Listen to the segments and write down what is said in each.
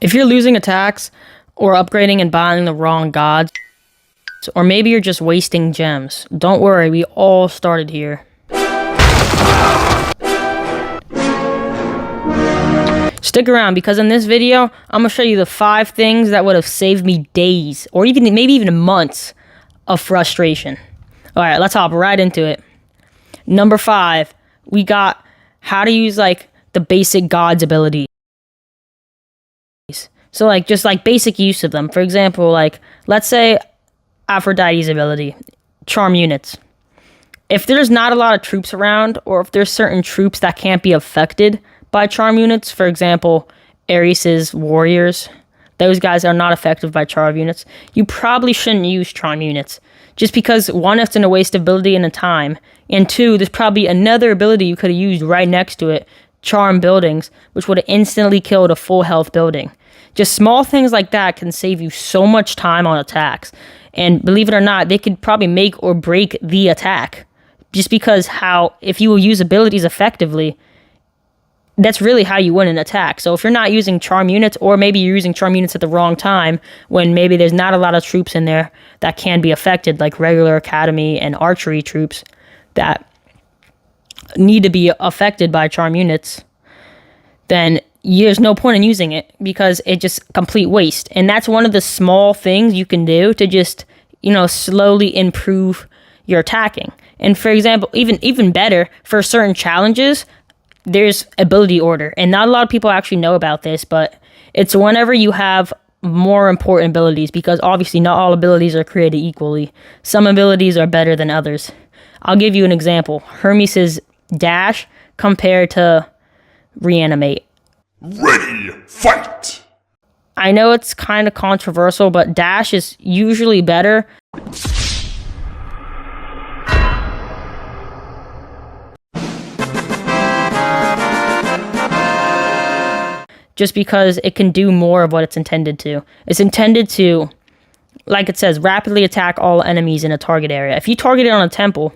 If you're losing attacks or upgrading and buying the wrong gods, or maybe you're just wasting gems, don't worry, we all started here. Stick around, because in this video, I'm going to show you the 5 things that would have saved me days, or even maybe even months of frustration. Alright, let's hop right into it. Number 5, we got how to use like the basic gods abilities. So like just like basic use of them. For example, like let's say Aphrodite's ability, charm units. If there's not a lot of troops around, or if there's certain troops that can't be affected by charm units, for example, Ares's warriors, those guys are not effective by charm units, you probably shouldn't use charm units. Just because, 1, it's a waste of ability and a time, and 2, there's probably another ability you could have used right next to it, charm buildings, which would have instantly killed a full health building. Just small things like that can save you so much time on attacks. And believe it or not, they could probably make or break the attack. Just because if you will use abilities effectively, that's really how you win an attack. So if you're not using charm units, or maybe you're using charm units at the wrong time, when maybe there's not a lot of troops in there that can be affected, like regular academy and archery troops that need to be affected by charm units, then there's no point in using it, because it's just complete waste. And that's one of the small things you can do to just, slowly improve your attacking. And for example, even better, for certain challenges, there's ability order. And not a lot of people actually know about this, but it's whenever you have more important abilities, because obviously not all abilities are created equally. Some abilities are better than others. I'll give you an example. Hermes' dash compared to reanimate. Ready, fight! I know it's kind of controversial, but dash is usually better. Just because it can do more of what it's intended to. It's intended to, like it says, rapidly attack all enemies in a target area. If you target it on a temple,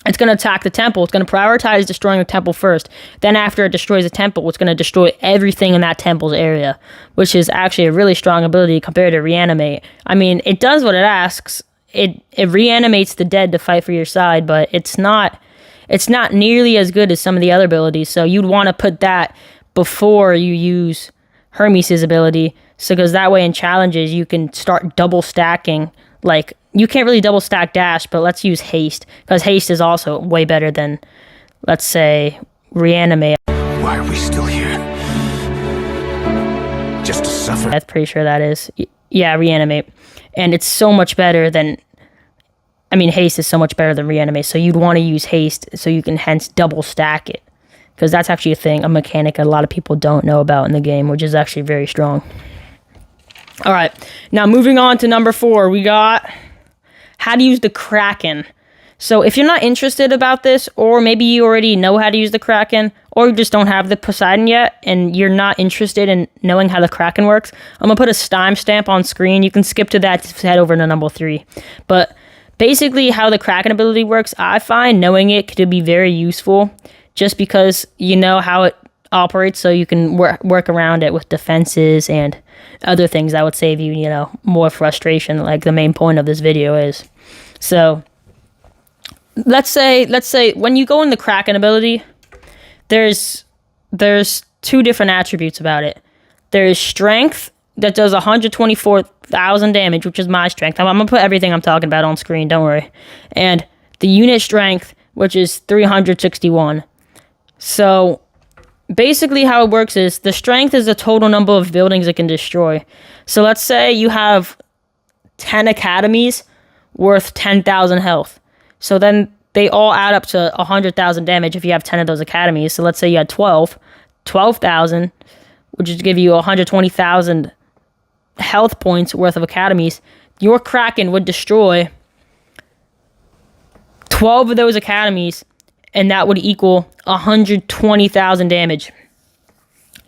it's going to attack the temple. It's going to prioritize destroying the temple first. Then after it destroys the temple, it's going to destroy everything in that temple's area, which is actually a really strong ability compared to reanimate. I mean, it does what it asks. It reanimates the dead to fight for your side, but it's not nearly as good as some of the other abilities. So you'd want to put that before you use Hermes' ability, so because that way in challenges you can start double stacking. Like, you can't really double stack dash, but let's use haste, because haste is also way better than, let's say, reanimate. Why are we still here? Just to suffer? I'm pretty sure that is. Yeah, reanimate. And it's so much better than, haste is so much better than reanimate, so you'd want to use haste so you can hence double stack it. Because that's actually a mechanic a lot of people don't know about in the game, which is actually very strong. Alright, now moving on to number 4, we got how to use the Kraken. So if you're not interested about this, or maybe you already know how to use the Kraken, or you just don't have the Poseidon yet, and you're not interested in knowing how the Kraken works, I'm going to put a timestamp on screen. You can skip to that to head over to number 3. But basically how the Kraken ability works, I find knowing it could be very useful, just because you know how it operates, so you can work around it with defenses and other things that would save you, more frustration, like the main point of this video is. So let's say when you go in the Kraken ability, there's 2 different attributes about it. There's strength that does 124,000 damage, which is my strength. I'm gonna put everything I'm talking about on screen, don't worry. And the unit strength, which is 361. So basically how it works is the strength is the total number of buildings it can destroy. So let's say you have 10 academies worth 10,000 health. So then they all add up to 100,000 damage if you have 10 of those academies. So let's say you had 12,000, which would give you 120,000 health points worth of academies. Your Kraken would destroy 12 of those academies, and that would equal 120,000 damage.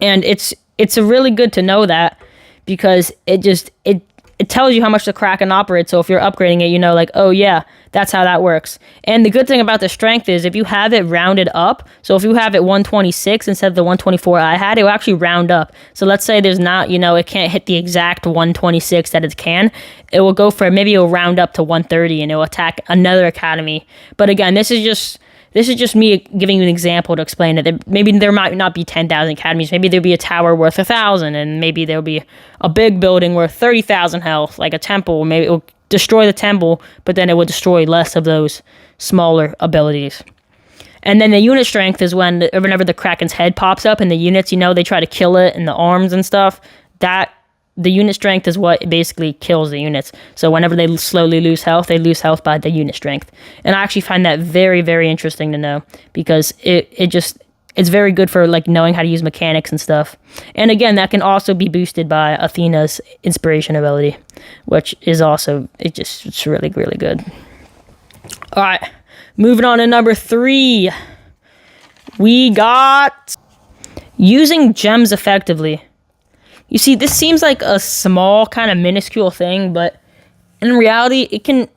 And it's really good to know that, because it tells you how much the Kraken operates. So if you're upgrading it, like, oh yeah, That's how that works. And the good thing about the strength is if you have it rounded up, so if you have it 126 instead of the 124 I had, it will actually round up. So let's say there's not, it can't hit the exact 126 that it can. It will go for, maybe it'll round up to 130 and it will attack another academy. But again, this is just me giving you an example to explain it. Maybe there might not be 10,000 academies. Maybe there'll be a tower worth 1,000, and maybe there'll be a big building worth 30,000 health, like a temple. Maybe it'll destroy the temple, but then it will destroy less of those smaller abilities. And then the unit strength is whenever the Kraken's head pops up and the units, they try to kill it and the arms and stuff. The unit strength is what basically kills the units. So whenever they slowly lose health, they lose health by the unit strength. And I actually find that very, very interesting to know, because it's very good for like knowing how to use mechanics and stuff. And again, that can also be boosted by Athena's inspiration ability, which is also, it's really, really good. All right, moving on to number 3. We got using gems effectively. You see, this seems like a small, kind of minuscule thing, but in reality, it can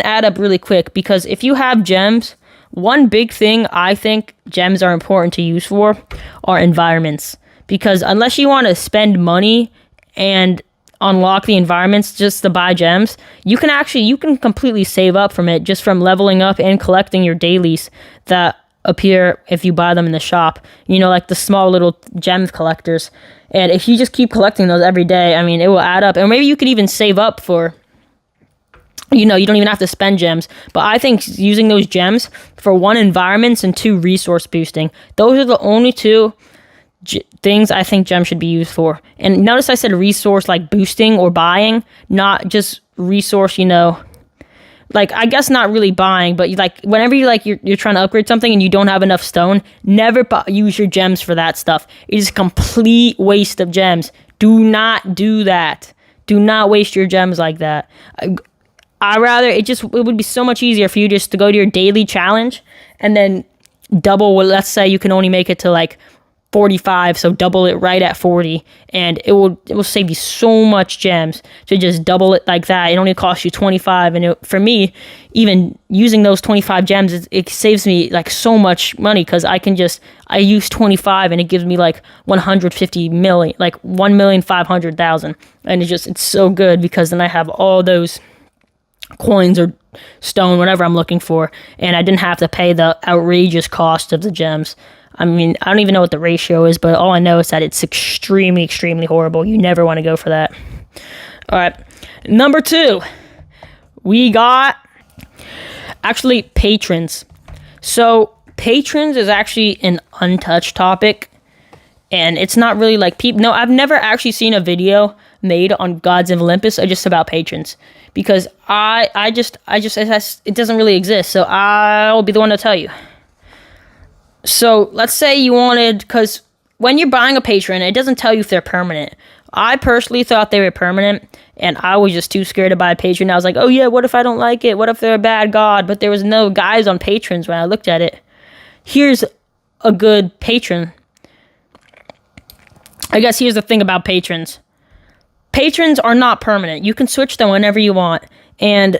add up really quick, because if you have gems, one big thing I think gems are important to use for are environments. Because unless you want to spend money and unlock the environments just to buy gems, you can completely save up from it just from leveling up and collecting your dailies that appear if you buy them in the shop. Like the small little gem collectors. And if you just keep collecting those every day, it will add up. And maybe you could even save up for, you don't even have to spend gems. But I think using those gems for 1, environments, and 2, resource boosting. Those are the only 2 things I think gems should be used for. And notice I said resource like boosting or buying, not just resource, like, I guess not really buying, but whenever you're trying to upgrade something and you don't have enough stone, never use your gems for that stuff. It is a complete waste of gems. Do not do that. Do not waste your gems like that. It would be so much easier for you just to go to your daily challenge and then double. Well, let's say you can only make it to like 45, so double it right at 40, and it will save you so much gems to just double it like that. It only costs you 25, and for me, even using those 25 gems, it saves me like so much money, because I use 25 and it gives me like 150 million, like 1,500,000, and it's so good, because then I have all those coins or stone, whatever I'm looking for, and I didn't have to pay the outrageous cost of the gems. I don't even know what the ratio is, but all I know is that it's extremely, extremely horrible. You never want to go for that. All right. Number 2, we got actually patrons. So patrons is actually an untouched topic, and it's not really like people. No, I've never actually seen a video made on Gods of Olympus just about patrons, because it doesn't really exist. So I'll be the one to tell you. So let's say you wanted, because when you're buying a patron, it doesn't tell you if they're permanent. I personally thought they were permanent, and I was just too scared to buy a patron. I was like, oh yeah, what if I don't like it? What if they're a bad god? But there was no guides on patrons when I looked at it. Here's a good patron. I guess here's the thing about patrons. Patrons are not permanent. You can switch them whenever you want. And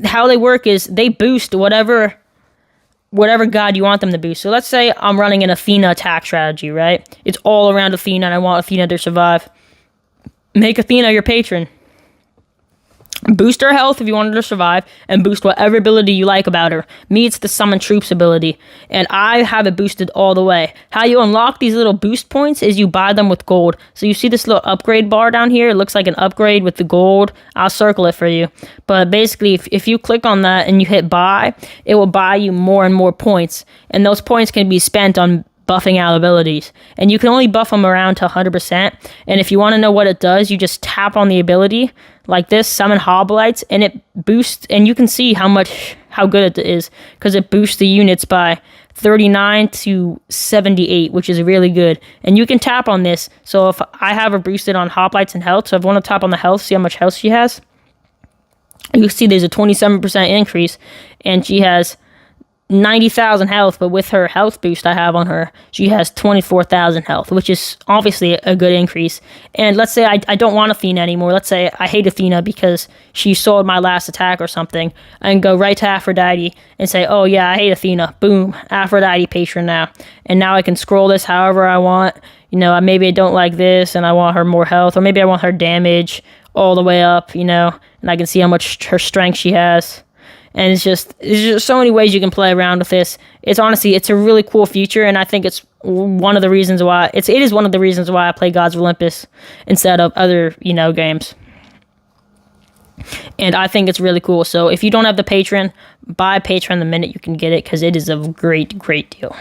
how they work is they boost whatever god you want them to boost. So let's say I'm running an Athena attack strategy, right? It's all around Athena, and I want Athena to survive. Make Athena your patron. Boost her health if you want her to survive, and boost whatever ability you like about her. Me, it's the summon troops ability, and I have it boosted all the way. How you unlock these little boost points is you buy them with gold. So you see this little upgrade bar down here? It looks like an upgrade with the gold. I'll circle it for you. But basically, if you click on that and you hit buy, it will buy you more and more points, and those points can be spent on buffing out abilities, and you can only buff them around to 100%. And if you want to know what it does, you just tap on the ability like this, summon hoplites, and it boosts, and you can see how good it is, because it boosts the units by 39 to 78, which is really good. And you can tap on this. So if I have her boosted on hoplites and health, so if I want to tap on the health, see how much health she has, you see there's a 27% increase, and she has 90,000 health, but with her health boost I have on her, she has 24,000 health, which is obviously a good increase. And let's say I don't want Athena anymore. Let's say I hate Athena because she sold my last attack or something. I can go right to Aphrodite and say, oh yeah, I hate Athena. Boom, Aphrodite patron now. And now I can scroll this however I want. You know, maybe I don't like this and I want her more health, or maybe I want her damage all the way up, you know, and I can see how much her strength she has. And it's just so many ways you can play around with this. It's honestly, it's a really cool feature, and I think it's one of the reasons why it is one of the reasons why I play Gods of Olympus instead of other, you know, games. And I think it's really cool. So if you don't have the Patreon, buy Patreon the minute you can get it, because it is a great deal.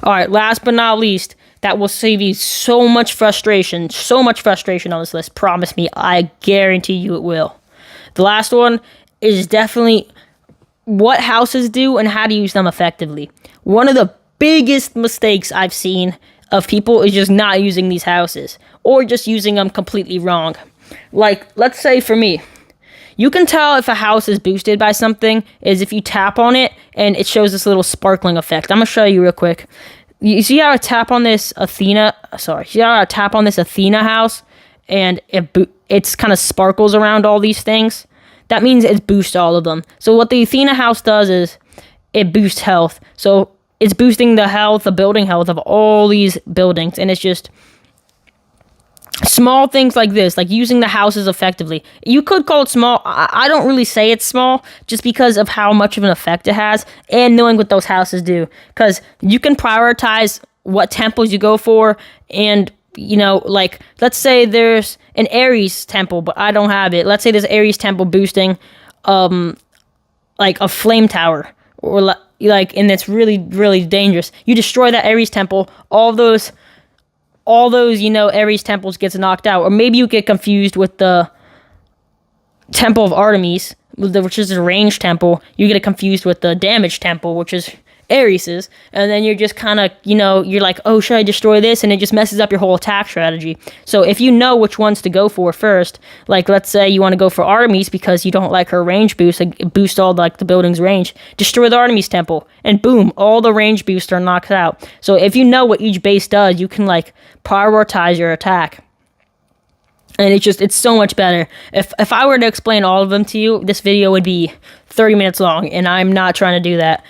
All right, last but not least, that will save you so much frustration on this list. Promise me, I guarantee you it will. The last one is definitely what houses do and how to use them effectively. One of the biggest mistakes I've seen of people is just not using these houses, or just using them completely wrong. Like, let's say for me, you can tell if a house is boosted by something is if you tap on it and it shows this little sparkling effect. I'm gonna show you real quick. You see how I tap on this Athena house and it's kind of sparkles around all these things? That means it boosts all of them. So what the Athena house does is it boosts health. So it's boosting the building health of all these buildings. And it's just small things like this, like using the houses effectively. You could call it small. I don't really say it's small just because of how much of an effect it has and knowing what those houses do. Because you can prioritize what temples you go for, and you know, like, let's say there's an Ares temple, but I don't have it. Let's say there's Ares temple boosting, like a flame tower, or like, and it's really dangerous. You destroy that Ares temple, all those, you know, Ares temples gets knocked out. Or maybe you get confused with the Temple of Artemis, which is a ranged temple. You get confused with the damage temple, which is Ares's, and then you're just kind of, you know, you're like, oh, should I destroy this? And it just messes up your whole attack strategy. So if you know which ones to go for first, like let's say you want to go for Artemis because you don't like her range boost, like boost all like the building's range, destroy the Artemis temple, and boom, all the range boosts are knocked out. So if you know what each base does, you can like prioritize your attack. And it's so much better. If I were to explain all of them to you, this video would be 30 minutes long, and I'm not trying to do that.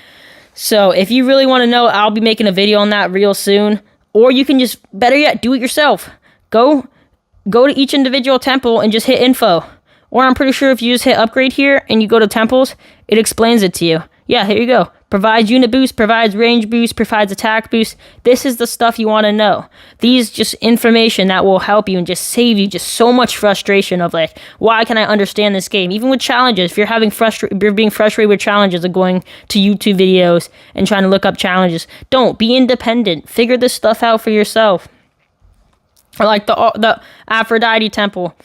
So if you really want to know, I'll be making a video on that real soon. Or you can just, better yet, do it yourself. Go to each individual temple and just hit info. Or I'm pretty sure if you just hit upgrade here and you go to temples, it explains it to you. Yeah, here you go. Provides unit boost, provides range boost, provides attack boost. This is the stuff you want to know. These just information that will help you and just save you just so much frustration of like, why can I understand this game? Even with challenges, if you're being frustrated with challenges of going to YouTube videos and trying to look up challenges, don't be independent. Figure this stuff out for yourself. Or like the Aphrodite temple.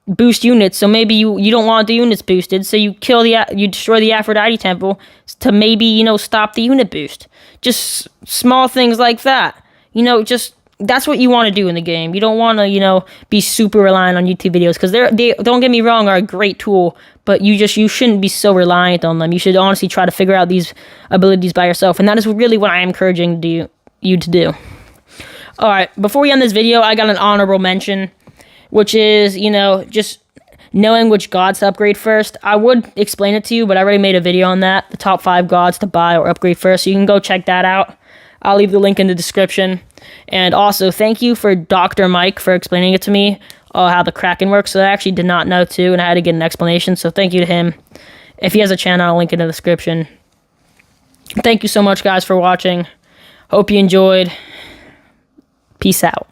Boost units, so maybe you don't want the units boosted, so you destroy the Aphrodite temple to maybe, you know, stop the unit boost. Just small things like that, you know, just that's what you want to do in the game. You don't want to, you know, be super reliant on YouTube videos, because they don't get me wrong, are a great tool, but you shouldn't be so reliant on them. You should honestly try to figure out these abilities by yourself, and that is really what I am encouraging you to do. All right, before we end this video, I got an honorable mention, which is, you know, just knowing which gods to upgrade first. I would explain it to you, but I already made a video on that, the top 5 gods to buy or upgrade first, so you can go check that out. I'll leave the link in the description. And also, thank you for Dr. Mike for explaining it to me, how the Kraken works. So I actually did not know too, and I had to get an explanation, so thank you to him. If he has a channel, I'll link it in the description. Thank you so much, guys, for watching. Hope you enjoyed. Peace out.